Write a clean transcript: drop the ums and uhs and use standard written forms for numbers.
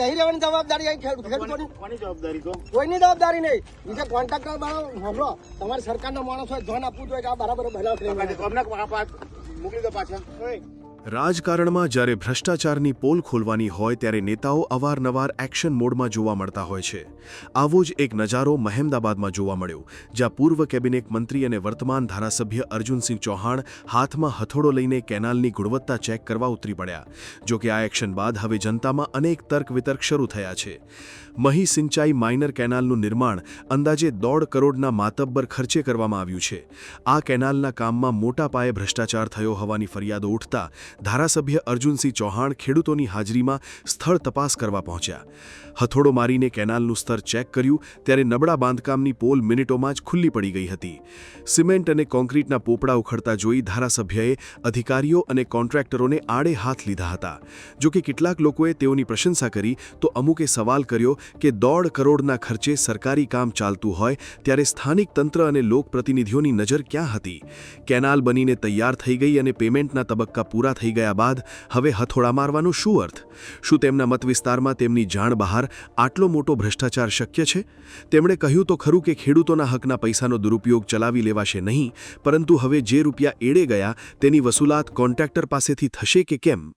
બેહી રહેવાની જવાબદારી અહીં ખેડૂતોની કોની જવાબદારી તો કોઈની જવાબદારી નહીં. બીજા કોન્ટ્રાક્ટર સાંભળો, તમારી સરકારના માણસો ધ્યાન આપવું જોઈએ કે આ બરાબર મોકલી દો પાછા. રાજકારણમાં જ્યારે ભ્રષ્ટાચારની પોલ ખોલવાની હોય ત્યારે નેતાઓ અવારનવાર એક્શન મોડમાં જોવા મળતા હોય છે. આવો જ એક નજારો મહેમદાબાદમાં જોવા મળ્યો, જ્યાં પૂર્વ કેબિનેટ મંત્રી અને વર્તમાન ધારાસભ્ય અર્જુનસિંહ ચૌહાણ હાથમાં હથોડો લઈને કેનાલની ગુણવત્તા ચેક કરવા ઉતરી પડ્યા. જોકે આ એક્શન બાદ હવે જનતામાં અનેક તર્ક વિતર્ક શરૂ થયા છે. મહી સિંચાઈ માઇનર કેનાલનું નિર્માણ અંદાજે 1.5 કરોડના માતબ્બર ખર્ચે કરવામાં આવ્યું છે. આ કેનાલના કામમાં મોટા પાયે ભ્રષ્ટાચાર થયો હોવાની ફરિયાદો ઉઠતા ધારાસભ્ય અર્જુનસિંહ ચૌહાણ ખેડૂતોની હાજરીમાં સ્થળ તપાસ કરવા પહોંચ્યા. હથોડો મારીને કેનાલનું સ્તર ચેક કર્યું ત્યારે નબળા બાંધકામની પોલ મિનિટોમાં જ ખુલ્લી પડી ગઈ હતી. સિમેન્ટ અને કોન્ક્રીટના પોપડા ઉખડતા જોઈ ધારાસભ્યએ અધિકારીઓ અને કોન્ટ્રાક્ટરોને આડે હાથ લીધા હતા. જોકે કેટલાક લોકોએ તેઓની પ્રશંસા કરી તો અમુકે સવાલ કર્યો કે 1.5 કરોડના ખર્ચે સરકારી કામ ચાલતું હોય ત્યારે સ્થાનિક તંત્ર અને લોકપ્રતિનિધિઓની નજર ક્યાં હતી? કેનાલ બનીને તૈયાર થઈ ગઈ અને પેમેન્ટના તબક્કા પૂરા થઈ ગયા બાદ હવે હથોડા મારવાનો શું અર્થ? શું તેમના મતવિસ્તારમાં તેમની જાણ બહાર આટલો મોટો ભ્રષ્ટાચાર શક્ય છે? તેમણે કહ્યું તો ખરું કે ખેડૂતોના હકના પૈસાનો દુરુપયોગ ચલાવી લેવાશે નહીં, પરંતુ હવે જે રૂપિયા એડે ગયા તેની વસૂલાત કોન્ટ્રાક્ટર પાસેથી થશે કે કેમ?